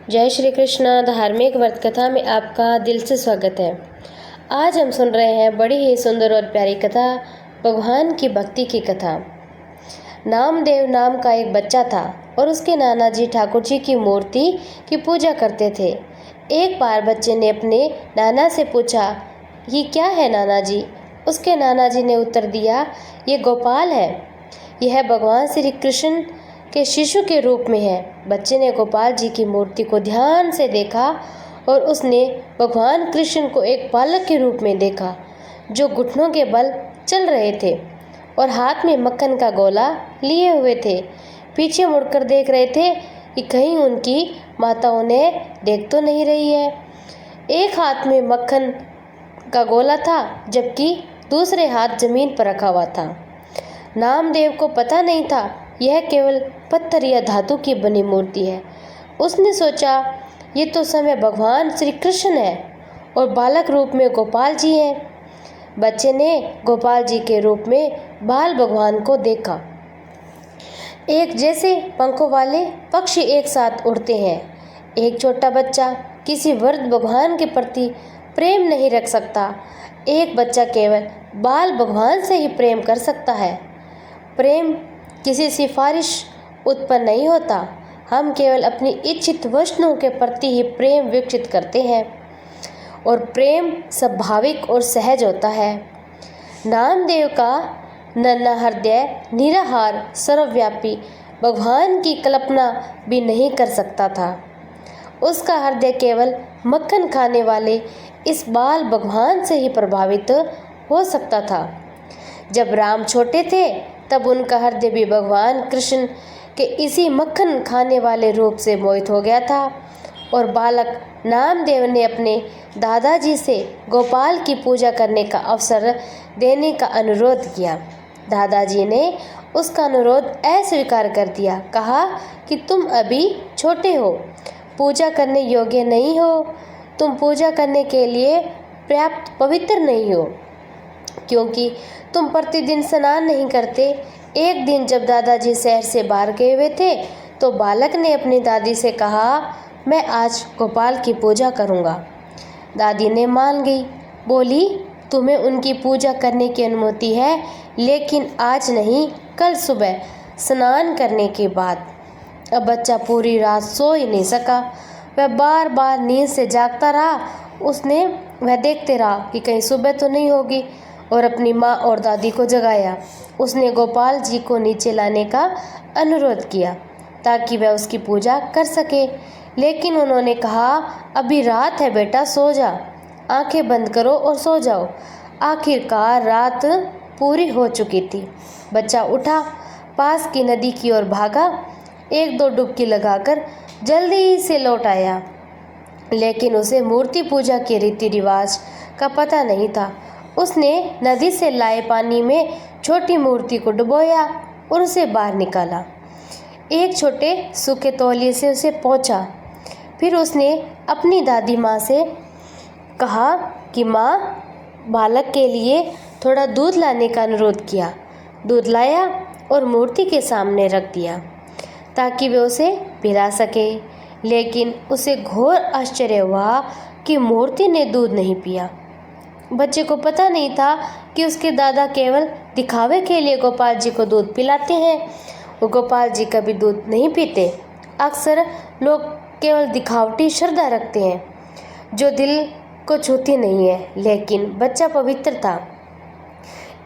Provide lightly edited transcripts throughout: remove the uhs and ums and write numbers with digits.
जय श्री कृष्ण धार्मिक व्रत कथा में आपका दिल से स्वागत है। आज हम सुन रहे हैं बड़ी ही सुंदर और प्यारी कथा, भगवान की भक्ति की कथा। नामदेव नाम का एक बच्चा था और उसके नाना जी ठाकुर जी की मूर्ति की पूजा करते थे। एक बार बच्चे ने अपने नाना से पूछा, ये क्या है नाना जी? उसके नाना जी ने उत्तर दिया, ये गोपाल है। यह भगवान श्री कृष्ण के शिशु के रूप में है। बच्चे ने गोपाल जी की मूर्ति को ध्यान से देखा और उसने भगवान कृष्ण को एक बालक के रूप में देखा जो घुटनों के बल चल रहे थे और हाथ में मक्खन का गोला लिए हुए थे। पीछे मुड़कर देख रहे थे कि कहीं उनकी माता उन्हें देख तो नहीं रही है। एक हाथ में मक्खन का गोला था जबकि दूसरे हाथ जमीन पर रखा हुआ था। नामदेव को पता नहीं था यह केवल पत्थर या धातु की बनी मूर्ति है। उसने सोचा, ये तो समय भगवान श्री कृष्ण है और बालक रूप में गोपाल जी हैं। बच्चे ने गोपाल जी के रूप में बाल भगवान को देखा। एक जैसे पंखों वाले पक्षी एक साथ उड़ते हैं। एक छोटा बच्चा किसी वृद्ध भगवान के प्रति प्रेम नहीं रख सकता। एक बच्चा केवल बाल भगवान से ही प्रेम कर सकता है। प्रेम किसी सिफारिश उत्पन्न नहीं होता। हम केवल अपनी इच्छित वस्तुओं के प्रति ही प्रेम विकसित करते हैं और प्रेम स्वाभाविक और सहज होता है। नामदेव का नन्हा हृदय निराहार सर्वव्यापी भगवान की कल्पना भी नहीं कर सकता था। उसका हृदय केवल मक्खन खाने वाले इस बाल भगवान से ही प्रभावित हो सकता था। जब राम छोटे थे तब उनका हृदय भी भगवान कृष्ण के इसी मक्खन खाने वाले रूप से मोहित हो गया था और बालक नामदेव ने अपने दादाजी से गोपाल की पूजा करने का अवसर देने का अनुरोध किया। दादाजी ने उसका अनुरोध अस्वीकार कर दिया। कहा कि तुम अभी छोटे हो, पूजा करने योग्य नहीं हो, तुम पूजा करने के लिए पर्याप्त पवित्र नहीं हो क्योंकि तुम प्रतिदिन स्नान नहीं करते। एक दिन जब दादाजी शहर से बाहर गए हुए थे तो बालक ने अपनी दादी से कहा, मैं आज गोपाल की पूजा करूँगा। दादी ने मान गई। बोली, तुम्हें उनकी पूजा करने की अनुमति है, लेकिन आज नहीं, कल सुबह स्नान करने के बाद। अब बच्चा पूरी रात सो ही नहीं सका। वह बार बार नींद से जागता रहा। वह देखते रहा कि कहीं सुबह तो नहीं होगी और अपनी माँ और दादी को जगाया। उसने गोपाल जी को नीचे लाने का अनुरोध किया ताकि वह उसकी पूजा कर सके, लेकिन उन्होंने कहा, अभी रात है बेटा, सो जा, आंखें बंद करो और सो जाओ। आखिरकार रात पूरी हो चुकी थी। बच्चा उठा, पास की नदी की ओर भागा, एक दो डुबकी लगाकर जल्दी से लौट आया, लेकिन उसे मूर्ति पूजा के रीति रिवाज का पता नहीं था। उसने नदी से लाए पानी में छोटी मूर्ति को डुबोया और उसे बाहर निकाला। एक छोटे सूखे तौलिए से उसे पोंछा। फिर उसने अपनी दादी माँ से कहा कि माँ, बालक के लिए थोड़ा दूध लाने का अनुरोध किया। दूध लाया और मूर्ति के सामने रख दिया ताकि वे उसे पिला सके, लेकिन उसे घोर आश्चर्य हुआ कि मूर्ति ने दूध नहीं पिया। बच्चे को पता नहीं था कि उसके दादा केवल दिखावे के लिए गोपाल जी को दूध पिलाते हैं। वो गोपाल जी कभी दूध नहीं पीते। अक्सर लोग केवल दिखावटी श्रद्धा रखते हैं जो दिल को छूती नहीं है, लेकिन बच्चा पवित्र था।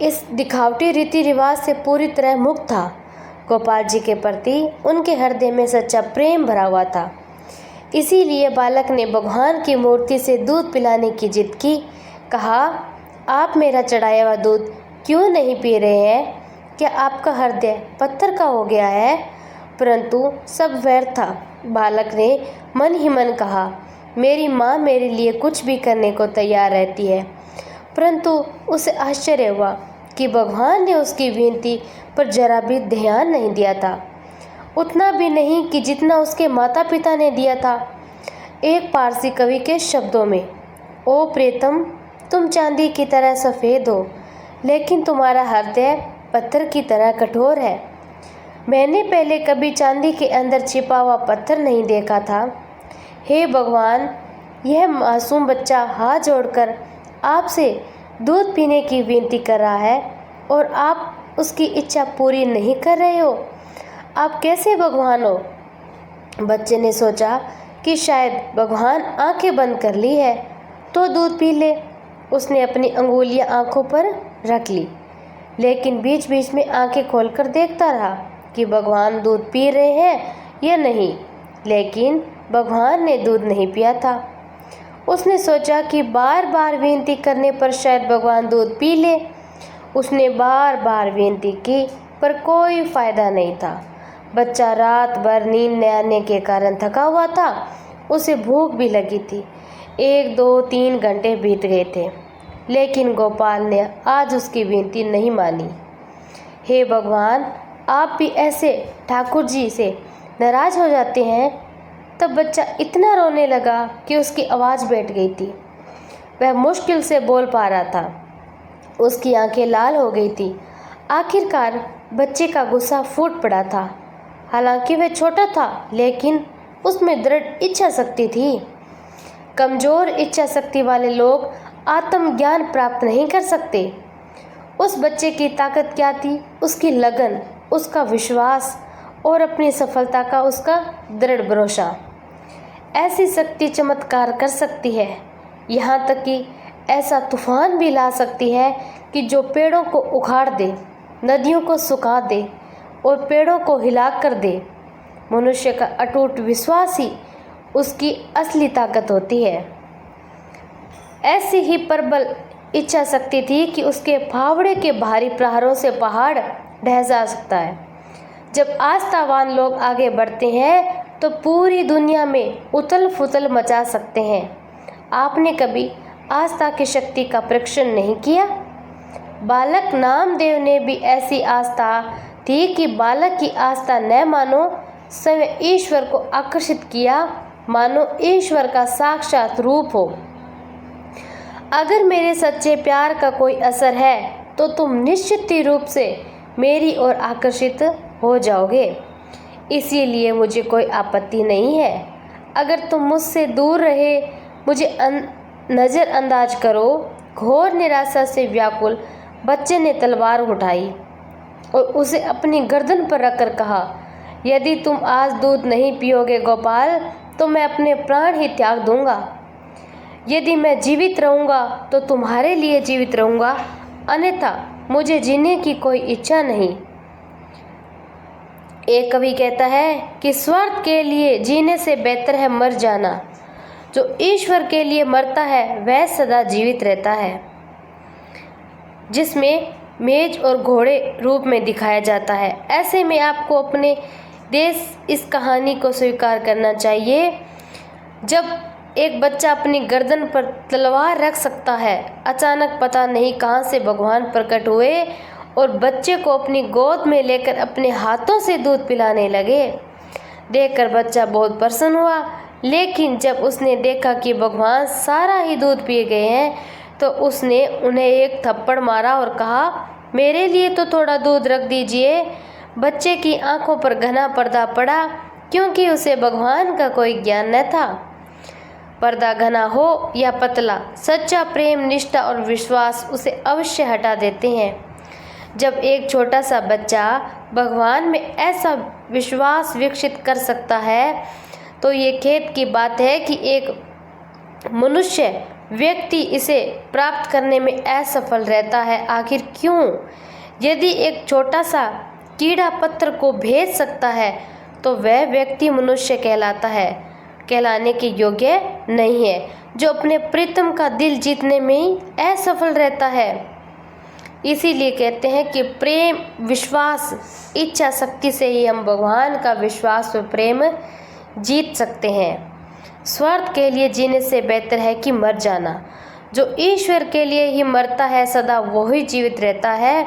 इस दिखावटी रीति रिवाज से पूरी तरह मुक्त था। गोपाल जी के प्रति उनके हृदय में सच्चा प्रेम भरा हुआ था। इसीलिए बालक ने भगवान की मूर्ति से दूध पिलाने की जिद की। कहा, आप मेरा चढ़ाया हुआ दूध क्यों नहीं पी रहे हैं? क्या आपका हृदय पत्थर का हो गया है? परंतु सब व्यर्थ था। बालक ने मन ही मन कहा, मेरी माँ मेरे लिए कुछ भी करने को तैयार रहती है। परंतु उसे आश्चर्य हुआ कि भगवान ने उसकी विनती पर जरा भी ध्यान नहीं दिया था, उतना भी नहीं कि जितना उसके माता पिता ने दिया था। एक पारसी कवि के शब्दों में, ओ प्रीतम, तुम चांदी की तरह सफ़ेद हो, लेकिन तुम्हारा हृदय पत्थर की तरह कठोर है। मैंने पहले कभी चांदी के अंदर छिपा हुआ पत्थर नहीं देखा था। हे भगवान, यह मासूम बच्चा हाथ जोड़कर आपसे दूध पीने की विनती कर रहा है और आप उसकी इच्छा पूरी नहीं कर रहे हो। आप कैसे भगवान हो? बच्चे ने सोचा कि शायद भगवान आंखें बंद कर ली है तो दूध पी ले। उसने अपनी अंगुलियां आंखों पर रख ली, लेकिन बीच बीच में आंखें खोलकर देखता रहा कि भगवान दूध पी रहे हैं या नहीं, लेकिन भगवान ने दूध नहीं पिया था। उसने सोचा कि बार बार विनती करने पर शायद भगवान दूध पी ले। उसने बार बार विनती की पर कोई फायदा नहीं था। बच्चा रात भर नींद न आने के कारण थका हुआ था। उसे भूख भी लगी थी। 1, 2, 3 घंटे बीत गए थे, लेकिन गोपाल ने आज उसकी विनती नहीं मानी। हे भगवान, आप भी ऐसे ठाकुर जी से नाराज़ हो जाते हैं? तब बच्चा इतना रोने लगा कि उसकी आवाज़ बैठ गई थी। वह मुश्किल से बोल पा रहा था। उसकी आंखें लाल हो गई थी। आखिरकार बच्चे का गुस्सा फूट पड़ा था। हालांकि वह छोटा था, लेकिन उसमें दृढ़ इच्छा शक्ति थी। कमज़ोर इच्छा शक्ति वाले लोग आत्मज्ञान प्राप्त नहीं कर सकते। उस बच्चे की ताकत क्या थी? उसकी लगन, उसका विश्वास और अपनी सफलता का उसका दृढ़ भरोसा। ऐसी शक्ति चमत्कार कर सकती है, यहाँ तक कि ऐसा तूफान भी ला सकती है कि जो पेड़ों को उखाड़ दे, नदियों को सुखा दे और पेड़ों को हिला कर दे। मनुष्य का अटूट विश्वास ही उसकी असली ताकत होती है। ऐसी ही प्रबल इच्छा शक्ति थी कि उसके फावड़े के भारी प्रहारों से पहाड़ ढह जा सकता है। जब आस्थावान लोग आगे बढ़ते हैं तो पूरी दुनिया में उथल पुथल मचा सकते हैं। आपने कभी आस्था की शक्ति का परीक्षण नहीं किया? बालक नामदेव ने भी ऐसी आस्था थी कि बालक की आस्था न मानो स्वयं ईश्वर को आकर्षित किया, मानो ईश्वर का साक्षात रूप हो। अगर मेरे सच्चे प्यार का कोई असर है तो तुम निश्चित ही रूप से मेरी ओर आकर्षित हो जाओगे। इसीलिए मुझे कोई आपत्ति नहीं है अगर तुम मुझसे दूर रहे मुझे नज़रअंदाज करो। घोर निराशा से व्याकुल बच्चे ने तलवार उठाई और उसे अपनी गर्दन पर रखकर कहा, यदि तुम आज दूध नहीं पियोगे गोपाल, तो मैं अपने प्राण ही त्याग दूंगा। यदि मैं जीवित रहूंगा तो तुम्हारे लिए जीवित रहूंगा, अन्यथा मुझे जीने की कोई इच्छा नहीं। एक कवि कहता है कि स्वार्थ के लिए जीने से बेहतर है मर जाना। जो ईश्वर के लिए मरता है वह सदा जीवित रहता है। जिसमें मेज और घोड़े रूप में दिखाया जाता है। ऐसे में आपको अपने देश इस कहानी को स्वीकार करना चाहिए। जब एक बच्चा अपनी गर्दन पर तलवार रख सकता है, अचानक पता नहीं कहां से भगवान प्रकट हुए और बच्चे को अपनी गोद में लेकर अपने हाथों से दूध पिलाने लगे। देखकर बच्चा बहुत प्रसन्न हुआ, लेकिन जब उसने देखा कि भगवान सारा ही दूध पी गए हैं तो उसने उन्हें एक थप्पड़ मारा और कहा, मेरे लिए तो थोड़ा दूध रख दीजिए। बच्चे की आंखों पर घना पर्दा पड़ा, क्योंकि उसे भगवान का कोई ज्ञान न था। पर्दा घना हो या पतला, सच्चा प्रेम, निष्ठा और विश्वास उसे अवश्य हटा देते हैं। जब एक छोटा सा बच्चा भगवान में ऐसा विश्वास विकसित कर सकता है तो ये खेद की बात है कि एक मनुष्य व्यक्ति इसे प्राप्त करने में असफल रहता है। आखिर क्यों? यदि एक छोटा सा कीड़ा पत्थर को भेद सकता है तो वह व्यक्ति मनुष्य कहलाने के योग्य नहीं है, जो अपने प्रीतम का दिल जीतने में ही असफल रहता है। इसीलिए कहते हैं कि प्रेम, विश्वास, इच्छा शक्ति से ही हम भगवान का विश्वास और प्रेम जीत सकते हैं। स्वार्थ के लिए जीने से बेहतर है कि मर जाना। जो ईश्वर के लिए ही मरता है सदा वही जीवित रहता है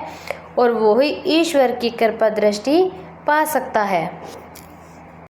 और वही ईश्वर की कृपा दृष्टि पा सकता है।